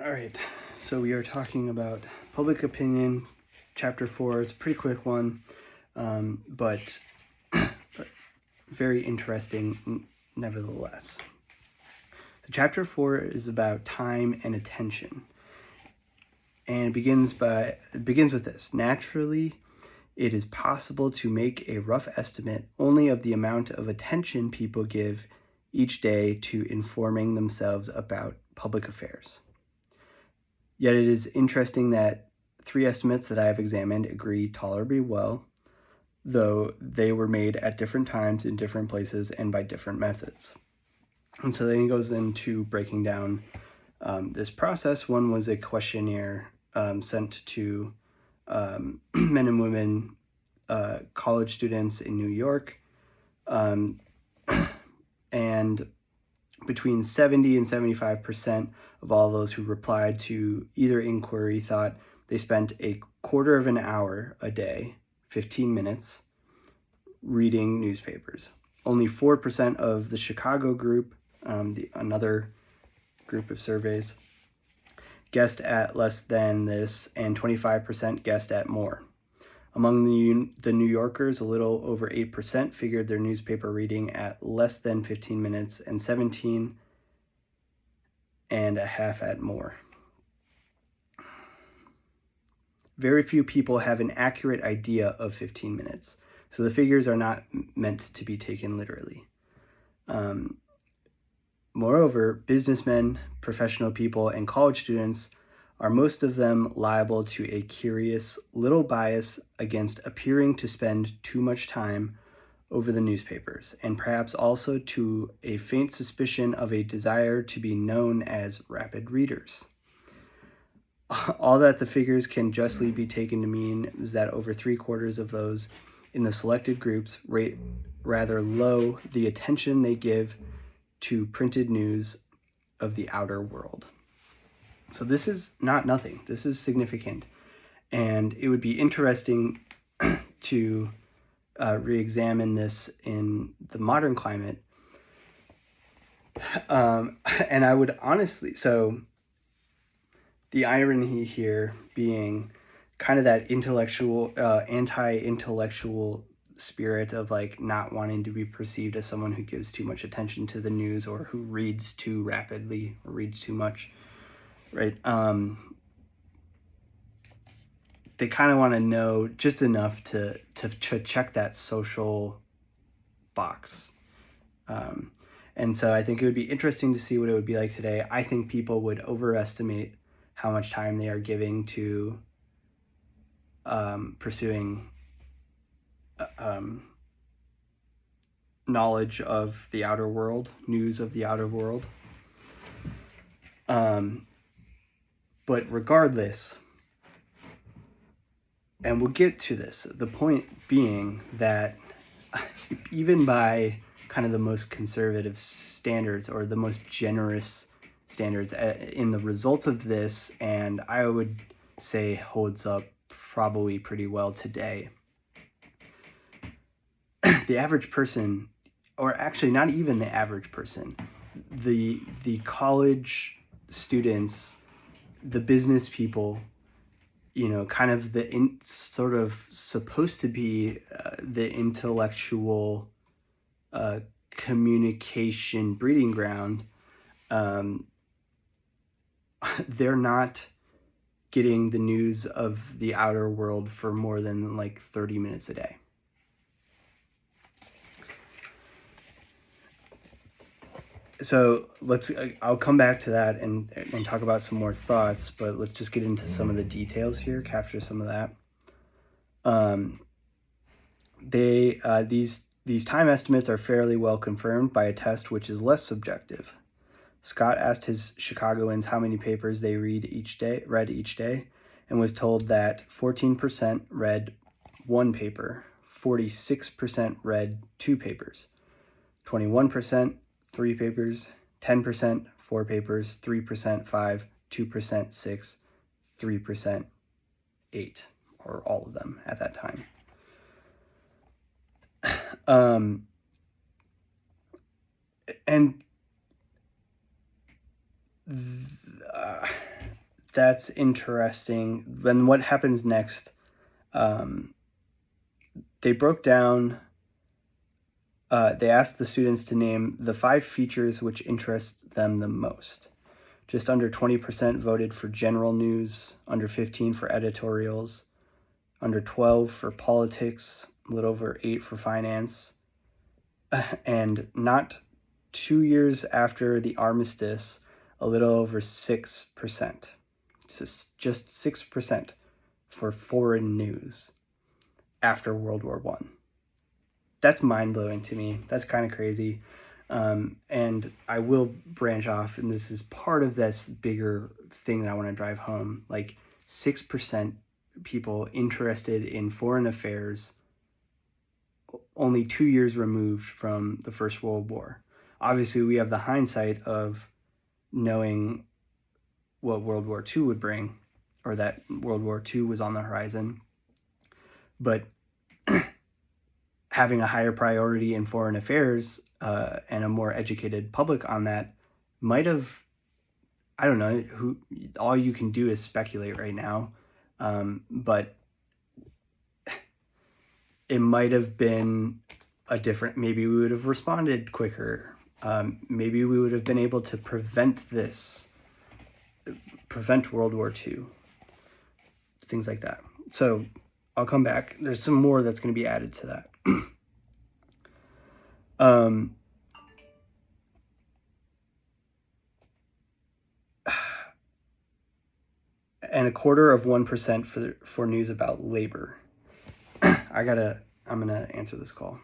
All right, so we are talking about public opinion. Chapter 4 is a pretty quick one, but very interesting nevertheless. So chapter 4 is about time and attention. And it begins with this. Naturally, it is possible to make a rough estimate only of the amount of attention people give each day to informing themselves about public affairs. Yet it is interesting that 3 estimates that I have examined agree tolerably well, though they were made at different times in different places and by different methods. And so then he goes into breaking down this process. One was a questionnaire sent to men and women, college students in New York, and between 70 and 75% of all those who replied to either inquiry thought they spent a quarter of an hour a day, 15 minutes, reading newspapers. Only 4% of the Chicago group, another group of surveys, guessed at less than this, and 25% guessed at more. Among the New Yorkers, a little over 8% figured their newspaper reading at less than 15 minutes, and 17 and a half at more. Very few people have an accurate idea of 15 minutes, so the figures are not meant to be taken literally. Moreover, businessmen, professional people, and college students are most of them liable to a curious little bias against appearing to spend too much time over the newspapers, and perhaps also to a faint suspicion of a desire to be known as rapid readers. All that the figures can justly be taken to mean is that over 3/4 of those in the selected groups rate rather low the attention they give to printed news of the outer world. So this is not nothing. This is significant. And it would be interesting to re-examine this in the modern climate. And I would honestly, so the irony here being kind of that intellectual, anti-intellectual spirit of like not wanting to be perceived as someone who gives too much attention to the news or who reads too rapidly or reads too much, right? They kind of want to know just enough to check that social box. And so I think it would be interesting to see what it would be like today. I think people would overestimate how much time they are giving to pursuing knowledge of the outer world, news of the outer world. But regardless, and we'll get to this, the point being that even by kind of the most conservative standards or the most generous standards in the results of this, and I would say holds up probably pretty well today, the average person, or actually not even the average person, the college students, the business people, kind of the sort of supposed to be the intellectual communication breeding ground, they're not getting the news of the outer world for more than like 30 minutes a day. So I'll come back to that and talk about some more thoughts, but let's just get into some of the details here, capture some of that. These time estimates are fairly well confirmed by a test which is less subjective. Scott asked his Chicagoans how many papers they read each day, and was told that 14% read 1 paper, 46% read 2 papers, 21% 3 papers, 10% 4 papers, 3% 5, 2% 6, 3% 8, or all of them at that time. And that's interesting. Then what happens next? They broke down, they asked the students to name the 5 features which interest them the most. Just under 20% voted for general news, under 15 for editorials, under 12 for politics, a little over 8 for finance, and not 2 years after the armistice, a little over 6%. Just 6% for foreign news after World War I. That's mind-blowing to me. That's kind of crazy. And I will branch off, and this is part of this bigger thing that I want to drive home. Like 6% people interested in foreign affairs only 2 years removed from the First World War. Obviously, we have the hindsight of knowing what World War II would bring, or that World War II was on the horizon. But having a higher priority in foreign affairs and a more educated public on that might have, I don't know, all you can do is speculate right now, but it might have been a different, maybe we would have responded quicker. Maybe we would have been able to prevent World War II, things like that. So I'll come back. There's some more that's going to be added to that. And 1/4% for news about labor. I'm gonna answer this call.